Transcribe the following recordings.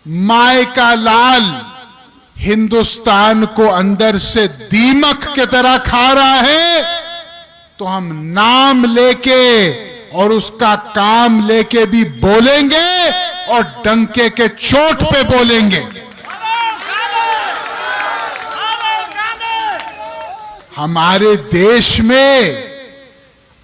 My का लाल हिंदुस्तान को अंदर से दीमक की तरह खा रहा है, तो हम नाम लेके और उसका काम लेके भी बोलेंगे और डंके के चोट पे बोलेंगे। हमारे देश में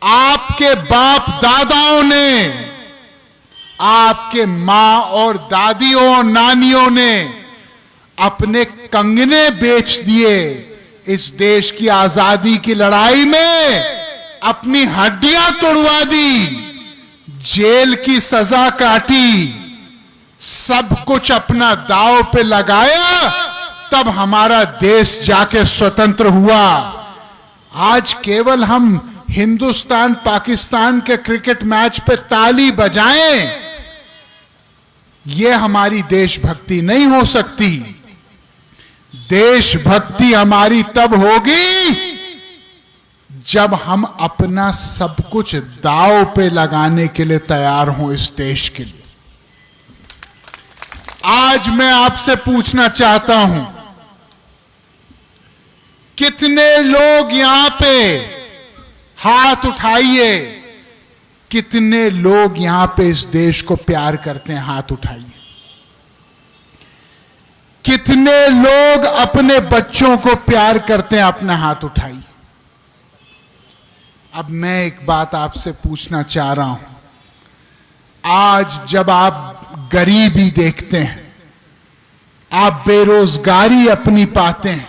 आपके बाप दादाओं ने, आपके मां और दादियों और नानियों ने अपने कंगने बेच दिए। इस देश की आजादी की लड़ाई में अपनी हड्डियां तोड़वा दी, जेल की सजा काटी, सब कुछ अपना दांव पे लगाया, तब हमारा देश जाके स्वतंत्र हुआ। आज केवल हम हिंदुस्तान पाकिस्तान के क्रिकेट मैच पे ताली बजाएं, यह हमारी देशभक्ति नहीं हो सकती। देशभक्ति हमारी तब होगी जब हम अपना सब कुछ दांव पे लगाने के लिए तैयार हों इस देश के लिए। आज मैं आपसे पूछना चाहता हूं, कितने लोग यहां पे, हाथ उठाइए, कितने लोग यहां पे इस देश को प्यार करते हैं? हाथ उठाइए। कितने लोग अपने बच्चों को प्यार करते हैं? अपना हाथ उठाइए। अब मैं एक बात आपसे पूछना चाह रहा हूं, आज जब आप गरीबी देखते हैं, आप बेरोजगारी अपनी पाते हैं,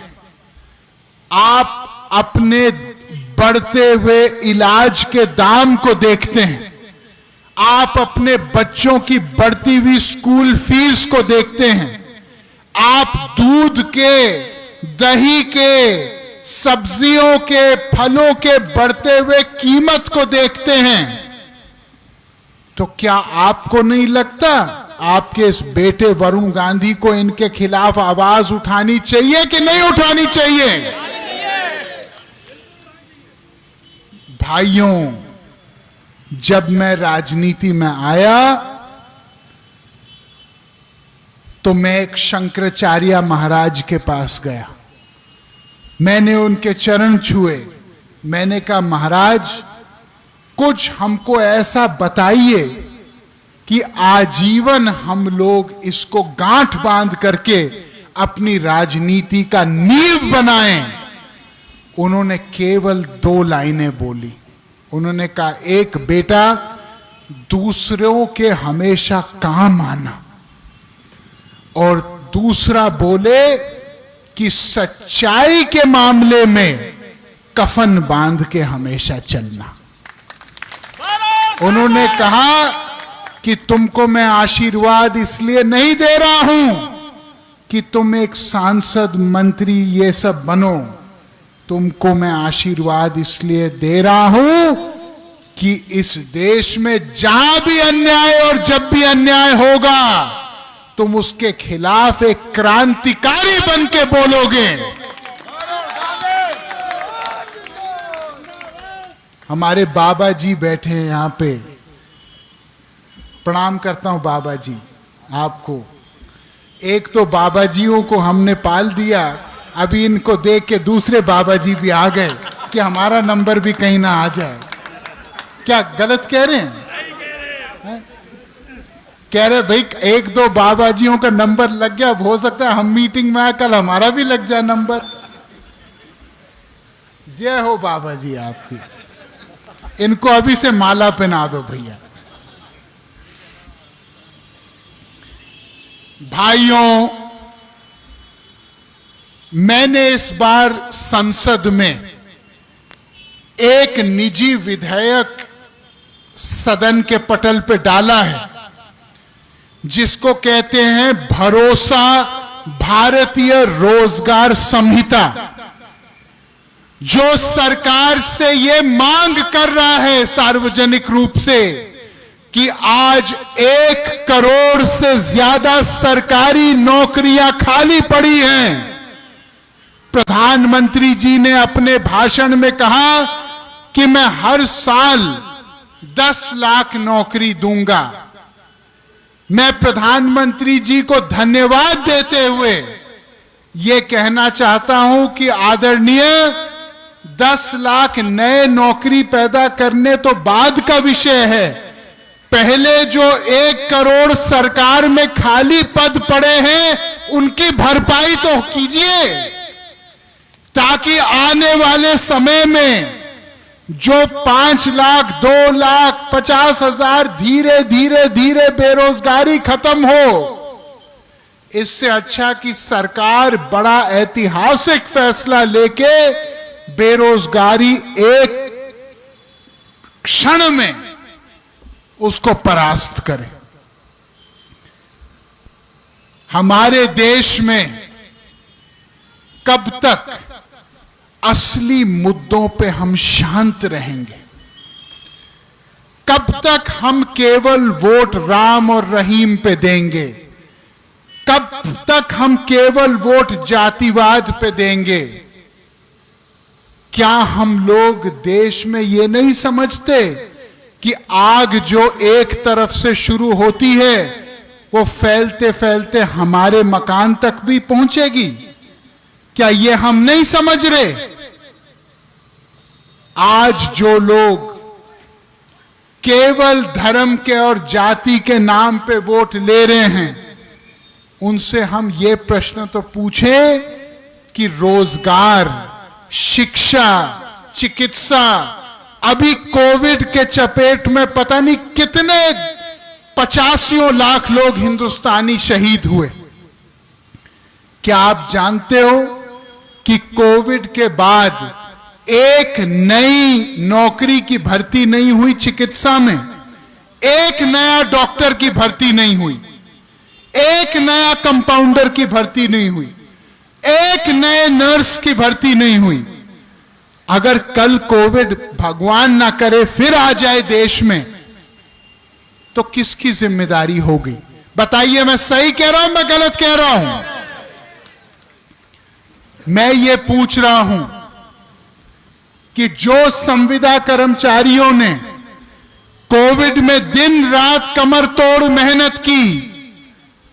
आप अपने बढ़ते हुए इलाज के दाम को देखते हैं, आप अपने बच्चों की बढ़ती हुई स्कूल फीस को देखते हैं, आप दूध के, दही के, सब्जियों के, फलों के बढ़ते हुए कीमत को देखते हैं, तो क्या आपको नहीं लगता आपके इस बेटे वरुण गांधी को इनके खिलाफ आवाज उठानी चाहिए कि नहीं उठानी चाहिए? भाइयों, जब मैं राजनीति में आया तो मैं एक शंकराचार्य महाराज के पास गया। मैंने उनके चरण छुए। मैंने कहा, महाराज कुछ हमको ऐसा बताइए कि आजीवन हम लोग इसको गांठ बांध करके अपनी राजनीति का नींव बनाएं। उन्होंने केवल 2 लाइनें बोली। उन्होंने कहा, एक बेटा, दूसरों के हमेशा काम आना, और दूसरा बोले कि सच्चाई के मामले में कफन बांध के हमेशा चलना। उन्होंने कहा कि तुमको मैं आशीर्वाद इसलिए नहीं दे रहा हूं कि तुम एक सांसद, मंत्री ये सब बनो, तुमको मैं आशीर्वाद इसलिए दे रहा हूं कि इस देश में जहां भी अन्याय और जब भी अन्याय होगा, तुम उसके खिलाफ एक क्रांतिकारी बन के बोलोगे। हमारे बाबा जी बैठे हैं यहां पे, प्रणाम करता हूं बाबा जी आपको। एक तो बाबा जियों को हमने पाल दिया, अभी इनको देख के दूसरे बाबा जी भी आ गए कि हमारा नंबर भी कहीं ना आ जाए। क्या गलत कह रहे हैं? कह रहे भाई 1-2 बाबाजियों का नंबर लग गया, हो सकता है हम मीटिंग में आए, कल हमारा भी लग जाए नंबर। जय हो बाबा जी आपकी। इनको अभी से माला पहना दो भैया। भाइयों, मैंने इस बार संसद में एक निजी विधेयक सदन के पटल पे डाला है, जिसको कहते हैं भरोसा भारतीय रोजगार संहिता, जो सरकार से यह मांग कर रहा है सार्वजनिक रूप से कि आज 1 करोड़ से ज्यादा सरकारी नौकरियां खाली पड़ी हैं। प्रधानमंत्री जी ने अपने भाषण में कहा कि मैं हर साल 10 लाख नौकरी दूंगा। मैं प्रधानमंत्री जी को धन्यवाद देते हुए ये कहना चाहता हूं कि आदरणीय 10 लाख नए नौकरी पैदा करने तो बाद का विषय है। पहले जो 1 करोड़ सरकार में खाली पद पड़े हैं उनकी भरपाई तो कीजिए, ताकि आने वाले समय में जो 5 लाख 2 लाख 50,000 धीरे धीरे धीरे बेरोजगारी खत्म हो। इससे अच्छा कि सरकार बड़ा ऐतिहासिक फैसला लेके बेरोजगारी एक क्षण में उसको परास्त करे। हमारे देश में कब तक असली मुद्दों पे हम शांत रहेंगे? कब तक हम केवल वोट राम और रहीम पे देंगे? कब तक हम केवल वोट जातिवाद पे देंगे? क्या हम लोग देश में ये नहीं समझते कि आग जो एक तरफ से शुरू होती है वो फैलते फैलते हमारे मकान तक भी पहुंचेगी? क्या ये हम नहीं समझ रहे? आज जो लोग केवल धर्म के और जाति के नाम पे वोट ले रहे हैं, उनसे हम ये प्रश्न तो पूछें कि रोजगार, शिक्षा, चिकित्सा, अभी कोविड के चपेट में पता नहीं कितने 85 लाख लोग हिंदुस्तानी शहीद हुए। क्या आप जानते हो कि कोविड के बाद एक नई नौकरी की भर्ती नहीं हुई चिकित्सा में? एक नया डॉक्टर की भर्ती नहीं हुई, एक नया कंपाउंडर की भर्ती नहीं हुई, एक नए नर्स की भर्ती नहीं हुई। अगर कल कोविड भगवान ना करे फिर आ जाए देश में, तो किसकी जिम्मेदारी होगी? बताइए, मैं सही कह रहा हूं, मैं गलत कह रहा हूं? मैं ये पूछ रहा हूं कि जो संविदा कर्मचारियों ने कोविड में दिन रात कमर तोड़ मेहनत की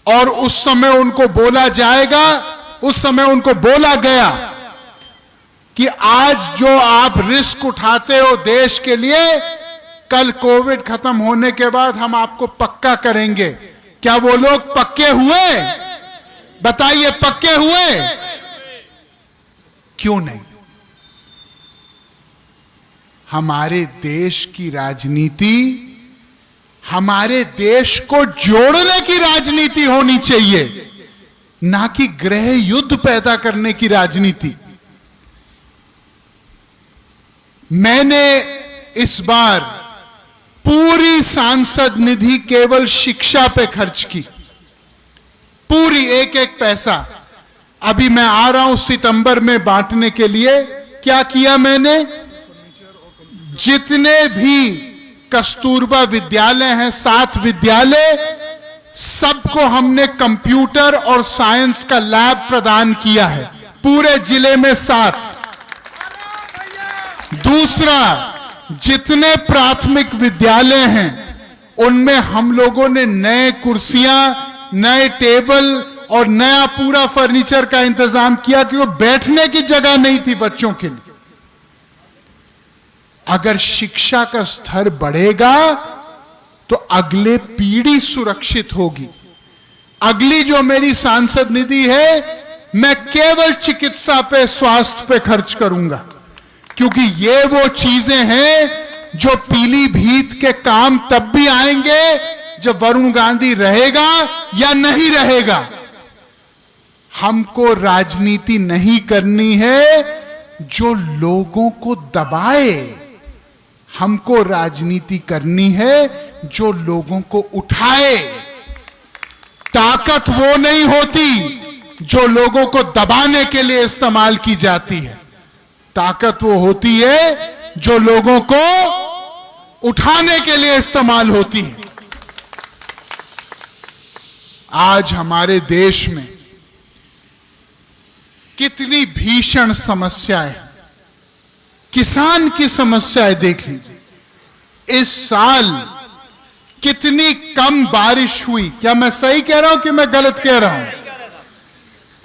और उस समय उनको बोला गया कि आज जो आप रिस्क उठाते हो देश के लिए, कल कोविड खत्म होने के बाद हम आपको पक्का करेंगे। क्या वो लोग पक्के हुए? बताइए, पक्के हुए? क्यों नहीं? हमारे देश की राजनीति हमारे देश को जोड़ने की राजनीति होनी चाहिए, ना कि गृह युद्ध पैदा करने की राजनीति। मैंने इस बार पूरी सांसद निधि केवल शिक्षा पे खर्च की, पूरी एक एक पैसा। अभी मैं आ रहा हूं सितंबर में बांटने के लिए। क्या किया मैंने? जितने भी कस्तूरबा विद्यालय हैं, 7 विद्यालय, सबको हमने कंप्यूटर और साइंस का लैब प्रदान किया है, पूरे जिले में 7। दूसरा, जितने प्राथमिक विद्यालय हैं उनमें हम लोगों ने नए कुर्सियां, नए टेबल और नया पूरा फर्नीचर का इंतजाम किया, कि वो बैठने की जगह नहीं थी बच्चों के लिए। अगर शिक्षा का स्तर बढ़ेगा तो अगले पीढ़ी सुरक्षित होगी। अगली जो मेरी सांसद निधि है, मैं केवल चिकित्सा पे, स्वास्थ्य पे खर्च करूंगा, क्योंकि ये वो चीजें हैं जो पीलीभीत के काम तब भी आएंगे जब वरुण गांधी रहेगा या नहीं रहेगा। हमको राजनीति नहीं करनी है जो लोगों को दबाए, हमको राजनीति करनी है जो लोगों को उठाए। ताकत वो नहीं होती जो लोगों को दबाने के लिए इस्तेमाल की जाती है, ताकत वो होती है जो लोगों को उठाने के लिए इस्तेमाल होती है। आज हमारे देश में कितनी भीषण समस्याएं, किसान की समस्याएं देख लीजिए। इस साल कितनी कम बारिश हुई। क्या मैं सही कह रहा हूं कि मैं गलत कह रहा हूं?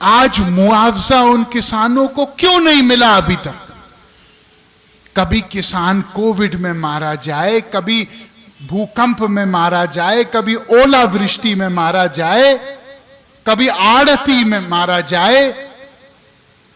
आज मुआवजा उन किसानों को क्यों नहीं मिला अभी तक? कभी किसान कोविड में मारा जाए, कभी भूकंप में मारा जाए, कभी ओलावृष्टि में मारा जाए, कभी आड़ती में मारा जाए,